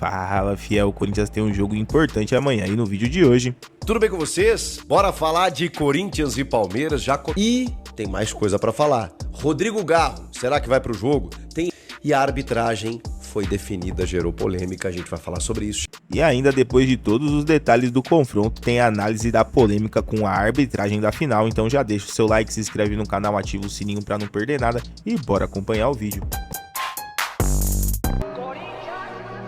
Fala, fiel, o Corinthians tem um jogo importante amanhã e no vídeo de hoje. Tudo bem com vocês? Bora falar de Corinthians e Palmeiras E tem mais coisa pra falar. Rodrigo Garro, será que vai pro jogo? E a arbitragem foi definida, gerou polêmica, a gente vai falar sobre isso. E ainda depois de todos os detalhes do confronto, tem a análise da polêmica com a arbitragem da final, então já deixa o seu like, se inscreve no canal, ativa o sininho pra não perder nada e bora acompanhar o vídeo.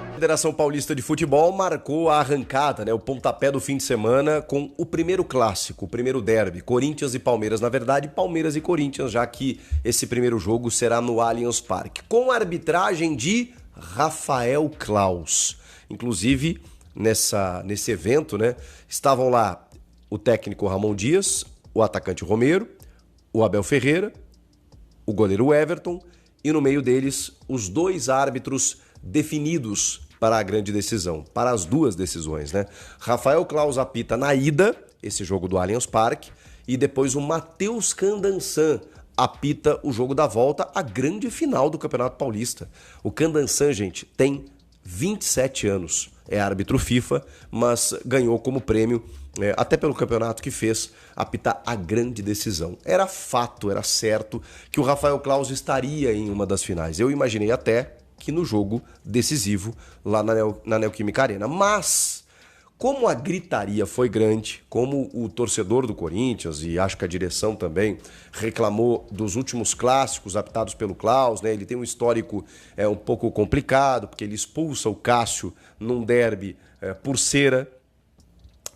A Federação Paulista de Futebol marcou a arrancada, o pontapé do fim de semana com o primeiro clássico, o primeiro derby, Corinthians e Palmeiras. Na verdade, Palmeiras e Corinthians, já que esse primeiro jogo será no Allianz Parque, com a arbitragem de Rafael Claus. Inclusive, nesse evento, estavam lá o técnico Ramon Dias, o atacante Romero, o Abel Ferreira, o goleiro Everton e no meio deles os dois árbitros definidos para a grande decisão, para as duas decisões, Rafael Claus apita na ida, esse jogo do Allianz Parque, e depois o Matheus Candansan apita o jogo da volta, a grande final do Campeonato Paulista. O Candansan, gente, tem 27 anos, é árbitro FIFA, mas ganhou como prêmio, até pelo campeonato que fez, apitar a grande decisão. Era fato, era certo que o Rafael Claus estaria em uma das finais. Eu imaginei até que no jogo decisivo lá na Neoquímica Arena. Mas, como a gritaria foi grande, como o torcedor do Corinthians, e acho que a direção também, reclamou dos últimos clássicos apitados pelo Claus, ele tem um histórico um pouco complicado, porque ele expulsa o Cássio num derby por cera,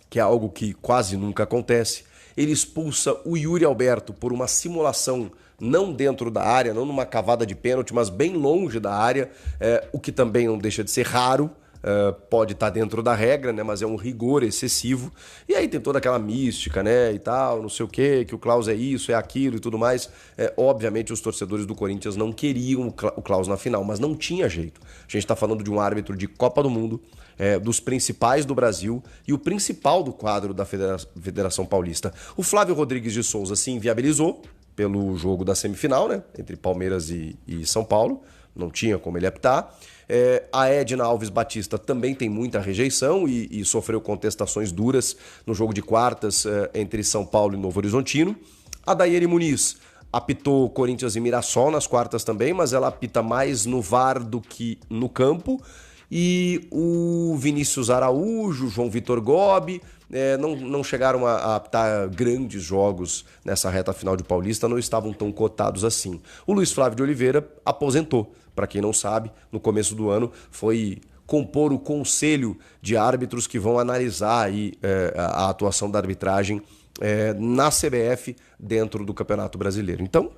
que é algo que quase nunca acontece. Ele expulsa o Yuri Alberto por uma simulação não dentro da área, não numa cavada de pênalti, mas bem longe da área, o que também não deixa de ser raro, pode estar dentro da regra, mas é um rigor excessivo. E aí tem toda aquela mística, e tal, não sei o quê, que o Claus é isso, é aquilo e tudo mais. Obviamente os torcedores do Corinthians não queriam o Claus na final, mas não tinha jeito. A gente está falando de um árbitro de Copa do Mundo, dos principais do Brasil e o principal do quadro da Federação Paulista. O Flávio Rodrigues de Souza se inviabilizou pelo jogo da semifinal, entre Palmeiras e São Paulo, não tinha como ele apitar. A Edna Alves Batista também tem muita rejeição e sofreu contestações duras no jogo de quartas entre São Paulo e Novo Horizontino. A Daiane Muniz apitou Corinthians e Mirassol nas quartas também, mas ela apita mais no VAR do que no campo. E o Vinícius Araújo, João Vitor Gobi, não chegaram a apitar grandes jogos nessa reta final de Paulista, não estavam tão cotados assim. O Luiz Flávio de Oliveira aposentou. Para quem não sabe, no começo do ano foi compor o conselho de árbitros que vão analisar a atuação da arbitragem na CBF dentro do Campeonato Brasileiro. Então,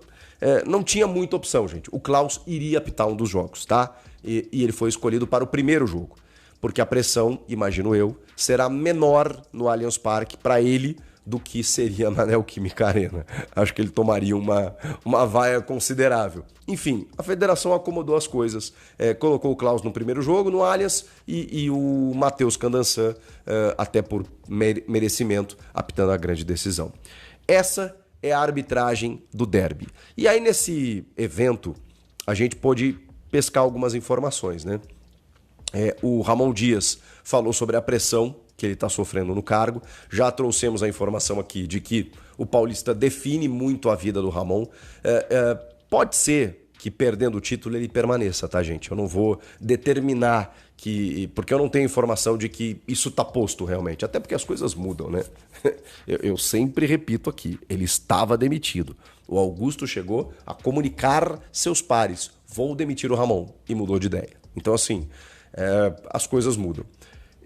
não tinha muita opção, gente. O Claus iria apitar um dos jogos, tá? E ele foi escolhido para o primeiro jogo, porque a pressão, imagino eu, será menor no Allianz Parque para ele do que seria na Neoquímica Arena. Acho que ele tomaria uma vaia considerável. Enfim, a federação acomodou as coisas, colocou o Claus no primeiro jogo, no Allianz, e o Matheus Candansan, até por merecimento, apitando a grande decisão. Essa é a arbitragem do derby. E aí, nesse evento, a gente pôde pescar algumas informações, O Ramon Dias falou sobre a pressão que ele está sofrendo no cargo. Já trouxemos a informação aqui de que o Paulista define muito a vida do Ramon. Pode ser que perdendo o título ele permaneça, tá, gente? Eu não vou determinar porque eu não tenho informação de que isso tá posto realmente, até porque as coisas mudam, Eu sempre repito aqui, ele estava demitido. O Augusto chegou a comunicar seus pares, vou demitir o Ramon, e mudou de ideia. Então, assim, as coisas mudam.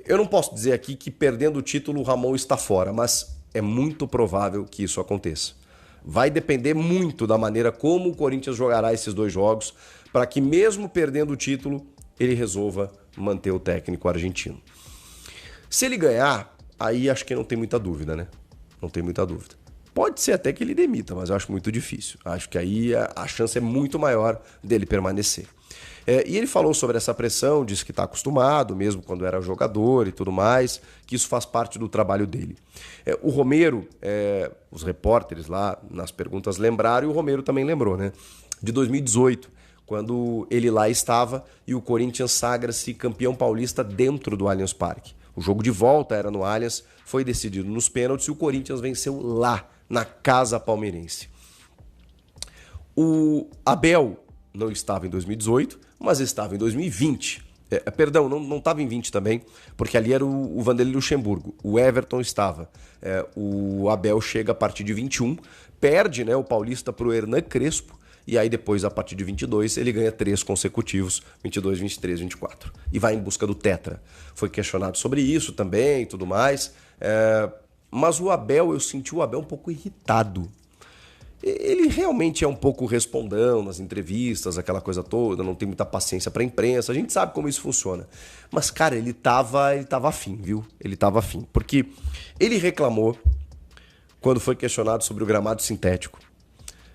Eu não posso dizer aqui que perdendo o título o Ramon está fora, mas é muito provável que isso aconteça. Vai depender muito da maneira como o Corinthians jogará esses dois jogos, para que mesmo perdendo o título, ele resolva manter o técnico argentino. Se ele ganhar, aí acho que não tem muita dúvida, Não tem muita dúvida. Pode ser até que ele demita, mas eu acho muito difícil. Acho que aí a chance é muito maior dele permanecer. E ele falou sobre essa pressão, disse que está acostumado, mesmo quando era jogador e tudo mais, que isso faz parte do trabalho dele. O Romero, os repórteres lá nas perguntas lembraram, e o Romero também lembrou, de 2018, quando ele lá estava e o Corinthians sagra-se campeão paulista dentro do Allianz Parque. O jogo de volta era no Allianz, foi decidido nos pênaltis e o Corinthians venceu lá, na casa palmeirense. O Abel não estava em 2018, mas estava em 2020. Perdão, não estava em 20 também, porque ali era o Vanderlei Luxemburgo. O Everton estava. O Abel chega a partir de 21, perde, né, o Paulista para o Hernan Crespo, e aí depois, a partir de 22, ele ganha 3 consecutivos, 22, 23, 24. E vai em busca do tetra. Foi questionado sobre isso também e tudo mais. Mas o Abel, eu senti o Abel um pouco irritado. Ele realmente é um pouco respondão nas entrevistas, aquela coisa toda, não tem muita paciência pra imprensa, a gente sabe como isso funciona. Mas, cara, ele tava afim, viu? Ele tava afim. Porque ele reclamou, quando foi questionado sobre o gramado sintético,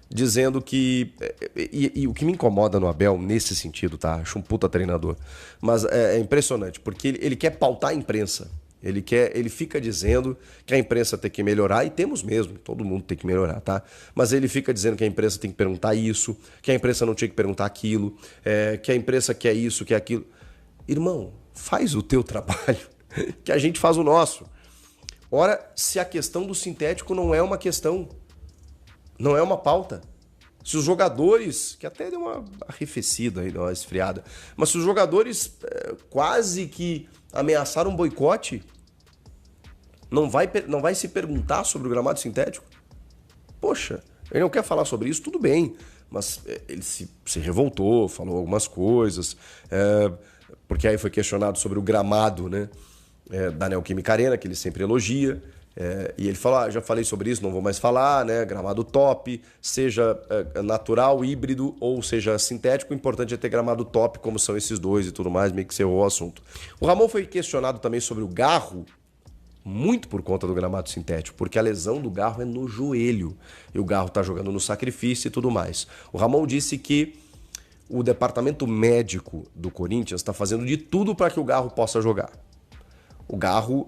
dizendo que... E o que me incomoda no Abel, nesse sentido, tá? Acho um puta treinador. Mas é impressionante, porque ele quer pautar a imprensa. Ele fica dizendo que a imprensa tem que melhorar, e temos mesmo, todo mundo tem que melhorar, tá? Mas ele fica dizendo que a imprensa tem que perguntar isso, que a imprensa não tinha que perguntar aquilo, que a imprensa quer isso, quer aquilo. Irmão, faz o teu trabalho, que a gente faz o nosso. Ora, se a questão do sintético não é uma questão, não é uma pauta, se os jogadores, que até deu uma arrefecida aí, deu uma esfriada, mas se os jogadores quase que ameaçaram um boicote, não vai se perguntar sobre o gramado sintético? Poxa, ele não quer falar sobre isso, tudo bem, mas ele se revoltou, falou algumas coisas, porque aí foi questionado sobre o gramado, né, da Neoquímica Arena, que ele sempre elogia, e ele falou, já falei sobre isso, não vou mais falar, né? Gramado top, seja natural, híbrido ou seja sintético, o importante é ter gramado top, como são esses dois e tudo mais, meio que cerrou o assunto. O Ramon foi questionado também sobre o Garro, muito por conta do gramado sintético, porque a lesão do Garro é no joelho, e o Garro tá jogando no sacrifício e tudo mais. O Ramon disse que o departamento médico do Corinthians está fazendo de tudo para que o Garro possa jogar. O Garro...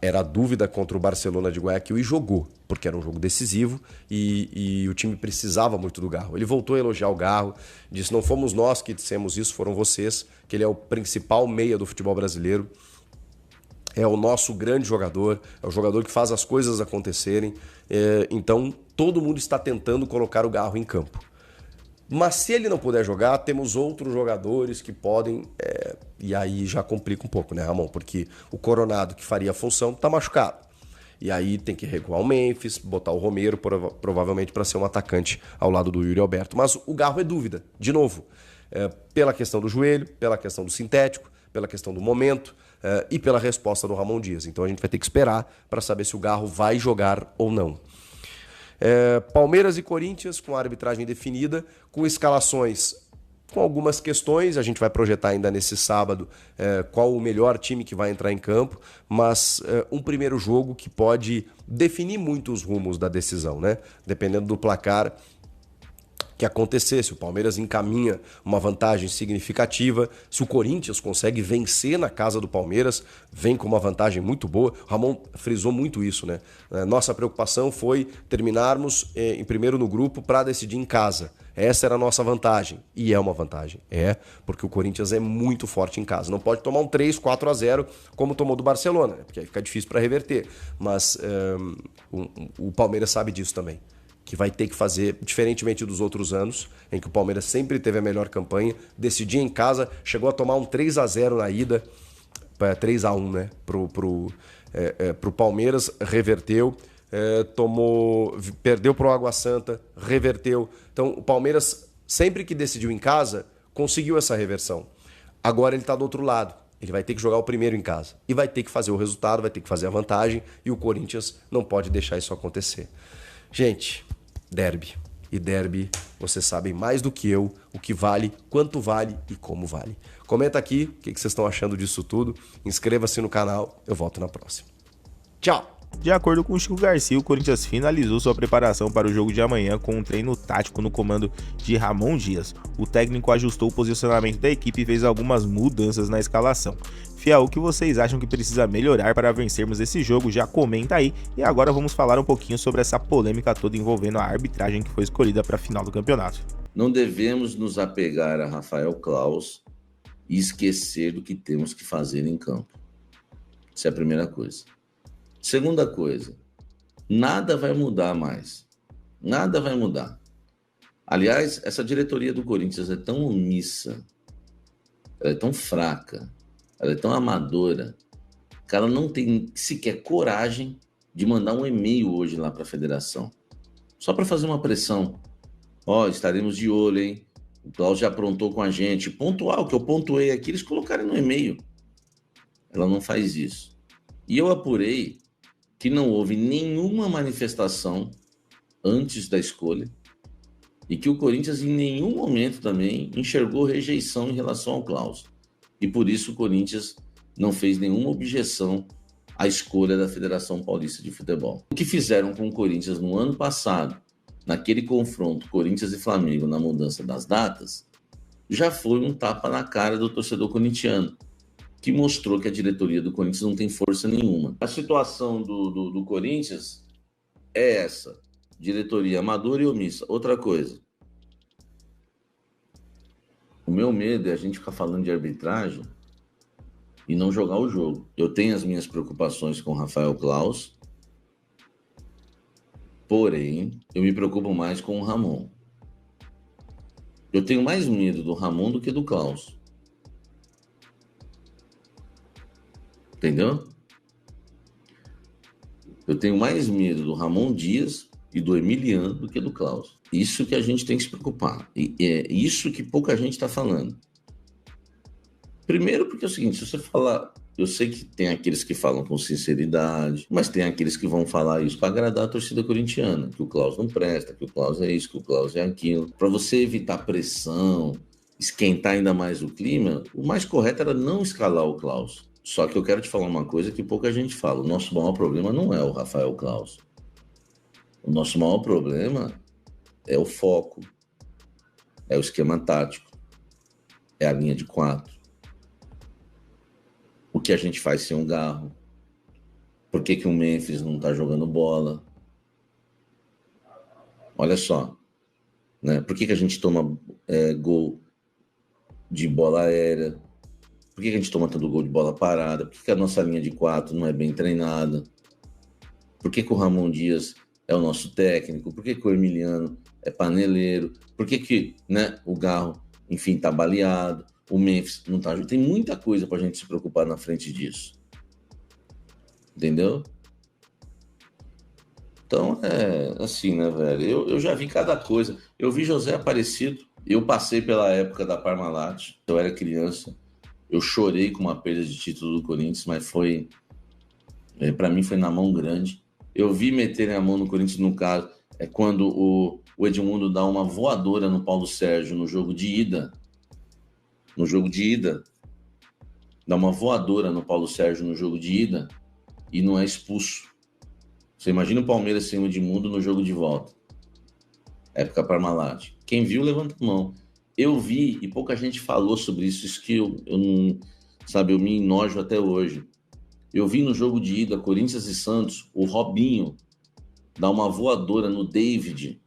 era a dúvida contra o Barcelona de Guayaquil e jogou, porque era um jogo decisivo e o time precisava muito do Garro. Ele voltou a elogiar o Garro, disse, não fomos nós que dissemos isso, foram vocês, que ele é o principal meia do futebol brasileiro, é o nosso grande jogador, é o jogador que faz as coisas acontecerem, então todo mundo está tentando colocar o Garro em campo. Mas se ele não puder jogar, temos outros jogadores que podem... E aí já complica um pouco, né, Ramon? Porque o Coronado, que faria a função, tá machucado. E aí tem que recuar o Memphis, botar o Romero, provavelmente para ser um atacante ao lado do Yuri Alberto. Mas o Garro é dúvida, de novo. Pela questão do joelho, pela questão do sintético, pela questão do momento e pela resposta do Ramon Dias. Então a gente vai ter que esperar para saber se o Garro vai jogar ou não. Palmeiras e Corinthians com a arbitragem definida, com escalações com algumas questões, a gente vai projetar ainda nesse sábado qual o melhor time que vai entrar em campo, mas um primeiro jogo que pode definir muito os rumos da decisão, né? Dependendo do placar que acontecer, se o Palmeiras encaminha uma vantagem significativa, se o Corinthians consegue vencer na casa do Palmeiras, vem com uma vantagem muito boa. O Ramon frisou muito isso, né? Nossa preocupação foi terminarmos em primeiro no grupo para decidir em casa. Essa era a nossa vantagem. E é uma vantagem. Porque o Corinthians é muito forte em casa. Não pode tomar um 3-4-0 como tomou do Barcelona, né? Porque aí fica difícil para reverter. Mas o Palmeiras sabe disso também, que vai ter que fazer, diferentemente dos outros anos, em que o Palmeiras sempre teve a melhor campanha, decidia em casa, chegou a tomar um 3-0 na ida, 3-1, né, pro Palmeiras, reverteu, perdeu pro Água Santa, reverteu. Então o Palmeiras, sempre que decidiu em casa, conseguiu essa reversão. Agora ele está do outro lado. Ele vai ter que jogar o primeiro em casa. E vai ter que fazer o resultado, vai ter que fazer a vantagem, e o Corinthians não pode deixar isso acontecer. Gente, derby. E derby, vocês sabem mais do que eu o que vale, quanto vale e como vale. Comenta aqui o que vocês estão achando disso tudo. Inscreva-se no canal. Eu volto na próxima. Tchau! De acordo com o Chico Garcia, o Corinthians finalizou sua preparação para o jogo de amanhã com um treino tático no comando de Ramon Dias. O técnico ajustou o posicionamento da equipe e fez algumas mudanças na escalação. Fiel, o que vocês acham que precisa melhorar para vencermos esse jogo? Já comenta aí. E agora vamos falar um pouquinho sobre essa polêmica toda envolvendo a arbitragem que foi escolhida para a final do campeonato. Não devemos nos apegar a Rafael Claus e esquecer do que temos que fazer em campo. Essa é a primeira coisa. Segunda coisa, nada vai mudar mais. Nada vai mudar. Aliás, essa diretoria do Corinthians é tão omissa, ela é tão fraca, ela é tão amadora, que ela não tem sequer coragem de mandar um e-mail hoje lá para a federação. Só para fazer uma pressão. Estaremos de olho, hein? O Klaus já aprontou com a gente. Pontual, que eu pontuei aqui, eles colocaram no e-mail. Ela não faz isso. E eu apurei que não houve nenhuma manifestação antes da escolha e que o Corinthians em nenhum momento também enxergou rejeição em relação ao Klaus. E por isso o Corinthians não fez nenhuma objeção à escolha da Federação Paulista de Futebol. O que fizeram com o Corinthians no ano passado, naquele confronto Corinthians e Flamengo na mudança das datas, já foi um tapa na cara do torcedor corintiano, que mostrou que a diretoria do Corinthians não tem força nenhuma. A situação do Corinthians é essa: diretoria amadora e omissa. Outra coisa, o meu medo é a gente ficar falando de arbitragem e não jogar o jogo. Eu tenho as minhas preocupações com o Rafael Claus, porém, eu me preocupo mais com o Ramon. Eu tenho mais medo do Ramon do que do Klaus. Entendeu? Eu tenho mais medo do Ramon Dias e do Emiliano do que do Klaus. Isso que a gente tem que se preocupar. E é isso que pouca gente está falando. Primeiro porque é o seguinte, se você falar... Eu sei que tem aqueles que falam com sinceridade, mas tem aqueles que vão falar isso para agradar a torcida corintiana, que o Klaus não presta, que o Klaus é isso, que o Klaus é aquilo. Para você evitar pressão, esquentar ainda mais o clima, o mais correto era não escalar o Klaus. Só que eu quero te falar uma coisa que pouca gente fala. O nosso maior problema não é o Rafael Claus. O nosso maior problema é o foco, é o esquema tático, é a linha de 4. O que a gente faz sem um Garro? Por que o Memphis não está jogando bola? Olha só, né? Por que a gente toma gol de bola aérea? Por que a gente toma tanto gol de bola parada? Por que a nossa linha de 4 não é bem treinada? Por que o Ramon Dias é o nosso técnico? Por que o Emiliano é paneleiro? Por que né, o Garro, enfim, está baleado? O Memphis não está... Tem muita coisa para a gente se preocupar na frente disso. Entendeu? Então, é assim, né, velho? Eu já vi cada coisa. Eu vi José Aparecido. Eu passei pela época da Parmalat. Eu era criança. Eu chorei com uma perda de título do Corinthians, mas foi... para mim foi na mão grande. Eu vi meterem a mão no Corinthians, no caso, quando o Edmundo dá uma voadora no Paulo Sérgio no jogo de ida. No jogo de ida. Dá uma voadora no Paulo Sérgio no jogo de ida e não é expulso. Você imagina o Palmeiras sem o Edmundo no jogo de volta. Época Parmalat. Quem viu, levanta a mão. Eu vi, e pouca gente falou sobre isso, isso que eu não... Sabe, eu me enojo até hoje. Eu vi no jogo de ida, Corinthians e Santos, o Robinho dar uma voadora no David.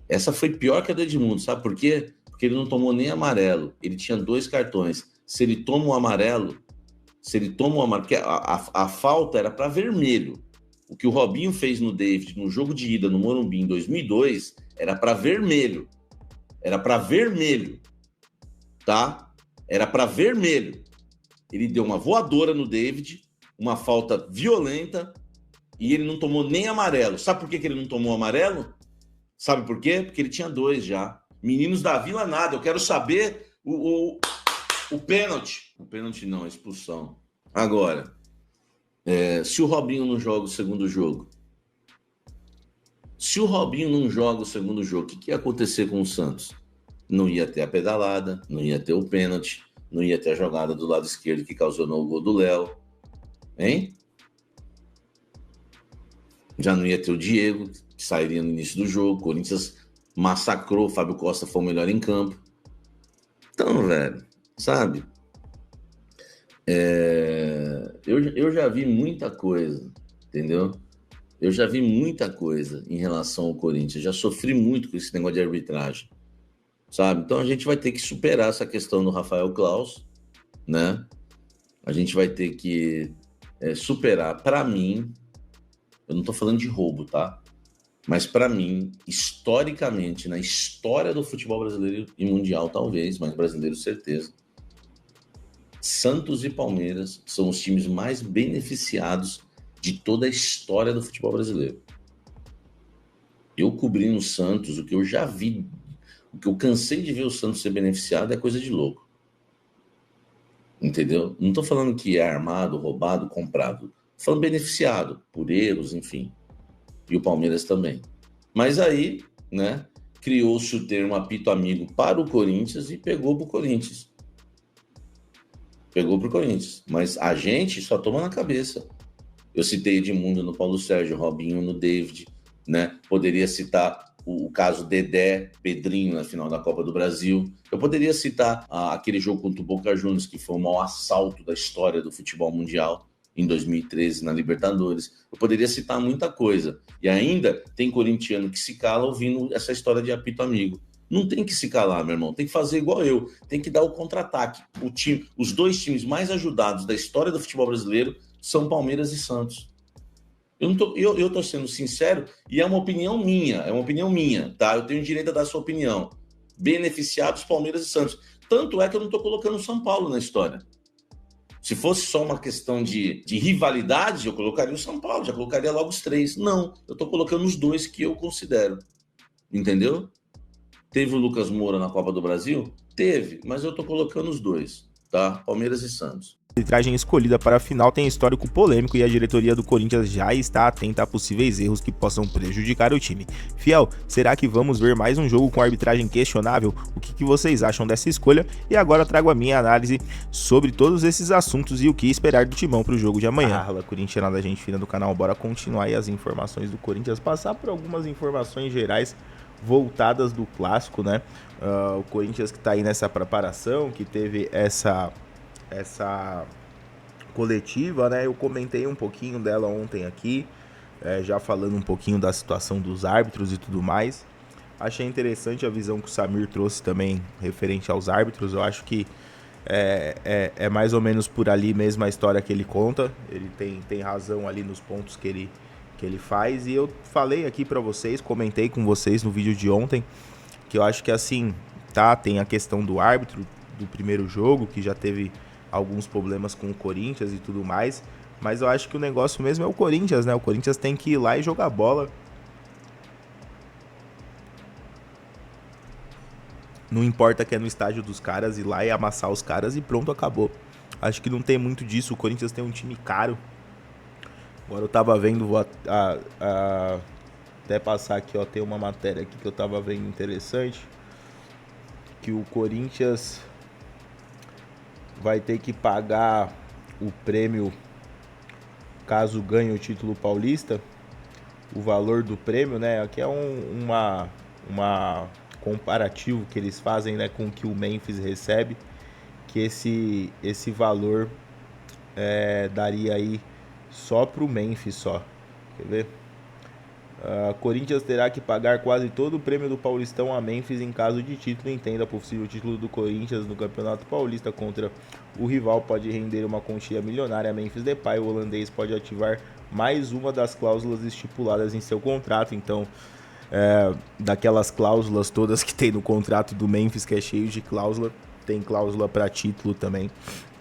Essa foi pior que a do Edmundo, sabe por quê? Porque ele não tomou nem amarelo. Ele tinha 2 cartões. Se ele toma o amarelo, porque a falta era para vermelho. O que o Robinho fez no David no jogo de ida no Morumbi em 2002 era para vermelho. Era para vermelho, tá? Era para vermelho. Ele deu uma voadora no David, uma falta violenta, e ele não tomou nem amarelo. Sabe por que ele não tomou amarelo? Sabe por quê? Porque ele tinha 2 já. Meninos da Vila nada, eu quero saber o pênalti. O pênalti não, a expulsão. Agora, se o Robinho não joga o segundo jogo, o que ia acontecer com o Santos? Não ia ter a pedalada, não ia ter o pênalti, não ia ter a jogada do lado esquerdo que causou o gol do Léo, hein? Já não ia ter o Diego, que sairia no início do jogo. O Corinthians massacrou, o Fábio Costa foi o melhor em campo. Então, velho, sabe? Eu já vi muita coisa, entendeu? Eu já vi muita coisa em relação ao Corinthians. Já sofri muito com esse negócio de arbitragem. sabe? Então a gente vai ter que superar essa questão do Rafael Claus, né? A gente vai ter que superar, para mim, eu não tô falando de roubo, tá? Mas para mim, historicamente, na história do futebol brasileiro e mundial talvez, mas brasileiro certeza, Santos e Palmeiras são os times mais beneficiados de toda a história do futebol brasileiro. Eu cobri no Santos, o que eu já vi, o que eu cansei de ver o Santos ser beneficiado é coisa de louco. Entendeu? Não estou falando que é armado, roubado, comprado. Estou falando beneficiado por erros, enfim. E o Palmeiras também. Mas aí, né, criou-se o termo apito amigo para o Corinthians e pegou para o Corinthians. Pegou para o Corinthians. Mas a gente só toma na cabeça. Eu citei Edmundo no Paulo Sérgio, Robinho no David, né? Poderia citar o caso Dedé, Pedrinho na final da Copa do Brasil. Eu poderia citar aquele jogo contra o Boca Juniors, que foi o maior assalto da história do futebol mundial, em 2013, na Libertadores. Eu poderia citar muita coisa. E ainda tem corintiano que se cala ouvindo essa história de apito amigo. Não tem que se calar, meu irmão. Tem que fazer igual eu. Tem que dar o contra-ataque. Os dois times mais ajudados da história do futebol brasileiro são Palmeiras e Santos. Eu tô sendo sincero e é uma opinião minha, tá? Eu tenho direito a dar a sua opinião. Beneficiados Palmeiras e Santos. Tanto é que eu não tô colocando o São Paulo na história. Se fosse só uma questão de rivalidade, eu colocaria o São Paulo, já colocaria logo os três. Não, eu tô colocando os dois que eu considero. Entendeu? Teve o Lucas Moura na Copa do Brasil? Teve, mas eu tô colocando os dois, tá? Palmeiras e Santos. A arbitragem escolhida para a final tem histórico polêmico e a diretoria do Corinthians já está atenta a possíveis erros que possam prejudicar o time. Fiel, será que vamos ver mais um jogo com arbitragem questionável? O que vocês acham dessa escolha? E agora trago a minha análise sobre todos esses assuntos e o que esperar do Timão para o jogo de amanhã. Fala, corintiana da gente fina do canal, bora continuar aí as informações do Corinthians, passar por algumas informações gerais voltadas do clássico, né? O Corinthians que está aí nessa preparação, que teve essa coletiva, né? Eu comentei um pouquinho dela ontem aqui, já falando um pouquinho da situação dos árbitros e tudo mais. Achei interessante a visão que o Samir trouxe também referente aos árbitros. Eu acho que é mais ou menos por ali mesmo a história que ele conta. Ele tem razão ali nos pontos que ele faz. E eu falei aqui pra vocês, comentei com vocês no vídeo de ontem, que eu acho que assim, tá, tem a questão do árbitro do primeiro jogo, que já teve alguns problemas com o Corinthians e tudo mais, mas eu acho que o negócio mesmo é o Corinthians, né? O Corinthians tem que ir lá e jogar bola. Não importa que é no estádio dos caras, ir lá e amassar os caras e pronto, acabou. Acho que não tem muito disso. O Corinthians tem um time caro. Agora eu tava vendo, vou até passar aqui, ó, tem uma matéria aqui que eu tava vendo interessante, que o Corinthians vai ter que pagar o prêmio caso ganhe o título paulista, o valor do prêmio, né? Aqui é uma comparativo que eles fazem, né, com o que o Memphis recebe, que esse valor daria aí só pro Memphis só. Quer ver? Corinthians terá que pagar quase todo o prêmio do Paulistão a Memphis em caso de título. Entenda, possível título do Corinthians no Campeonato Paulista contra o rival pode render uma quantia milionária a Memphis Depay. O holandês pode ativar mais uma das cláusulas estipuladas em seu contrato. Então, daquelas cláusulas todas que tem no contrato do Memphis, que é cheio de cláusula, tem cláusula para título também.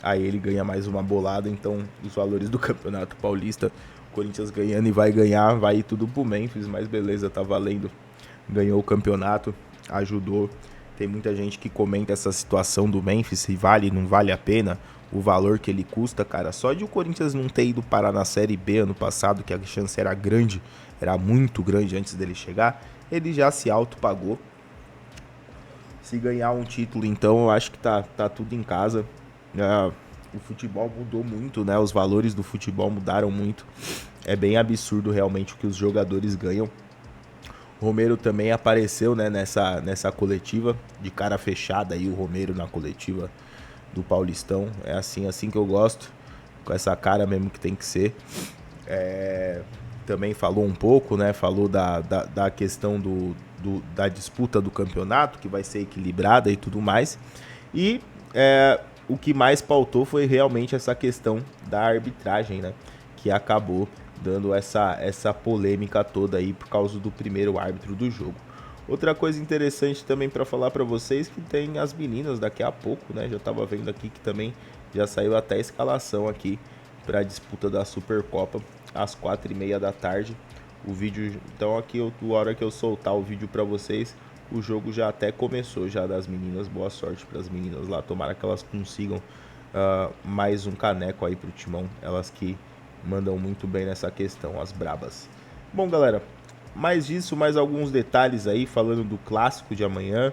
Aí ele ganha mais uma bolada. Então, os valores do Campeonato Paulista, Corinthians ganhando e vai ganhar, vai ir tudo pro Memphis, mas beleza, tá valendo. Ganhou o campeonato, ajudou. Tem muita gente que comenta essa situação do Memphis, se vale, não vale a pena, o valor que ele custa, cara. Só de o Corinthians não ter ido parar na Série B ano passado, que a chance era grande, era muito grande antes dele chegar, ele já se auto-pagou. Se ganhar um título, então, eu acho que tá tudo em casa. O futebol mudou muito, né? Os valores do futebol mudaram muito. É bem absurdo realmente o que os jogadores ganham. O Romero também apareceu, né, nessa coletiva, de cara fechada aí, o Romero na coletiva do Paulistão. É assim que eu gosto, com essa cara mesmo que tem que ser. Também falou um pouco, né? Falou da questão da disputa do campeonato, que vai ser equilibrada e tudo mais. E o que mais pautou foi realmente essa questão da arbitragem, né? Que acabou dando essa polêmica toda aí por causa do primeiro árbitro do jogo. Outra coisa interessante também para falar para vocês que tem as meninas daqui a pouco, né? Já tava vendo aqui que também já saiu até a escalação aqui para a disputa da Supercopa às 4h30 da tarde. O vídeo, então aqui a hora que eu soltar o vídeo para vocês, o jogo já até começou já das meninas. Boa sorte para as meninas lá, tomara que elas consigam mais um caneco aí pro Timão, elas que mandam muito bem nessa questão, as brabas. Bom, galera, mais disso, mais alguns detalhes aí falando do clássico de amanhã.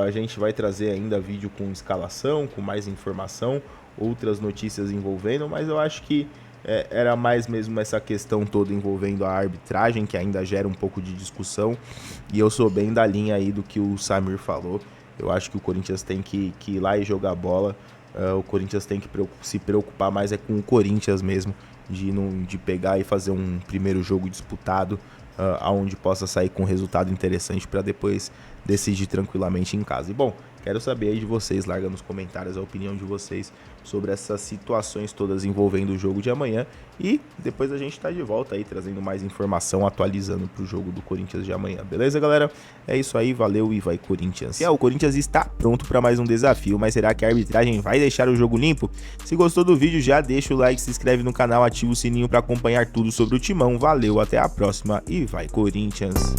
A gente vai trazer ainda vídeo com escalação, com mais informação, outras notícias envolvendo, mas eu acho que era mais mesmo essa questão toda envolvendo a arbitragem, que ainda gera um pouco de discussão, e eu sou bem da linha aí do que o Samir falou. Eu acho que o Corinthians tem que ir lá e jogar bola. O Corinthians tem que se preocupar mais com o Corinthians mesmo, de pegar e fazer um primeiro jogo disputado, aonde possa sair com um resultado interessante para depois decidir tranquilamente em casa. E bom, quero saber aí de vocês, larga nos comentários a opinião de vocês sobre essas situações todas envolvendo o jogo de amanhã, e depois a gente tá de volta aí trazendo mais informação, atualizando pro jogo do Corinthians de amanhã. Beleza, galera? É isso aí, valeu e vai Corinthians. O Corinthians está pronto para mais um desafio, mas será que a arbitragem vai deixar o jogo limpo? Se gostou do vídeo, já deixa o like, se inscreve no canal, ativa o sininho para acompanhar tudo sobre o Timão. Valeu, até a próxima e vai Corinthians!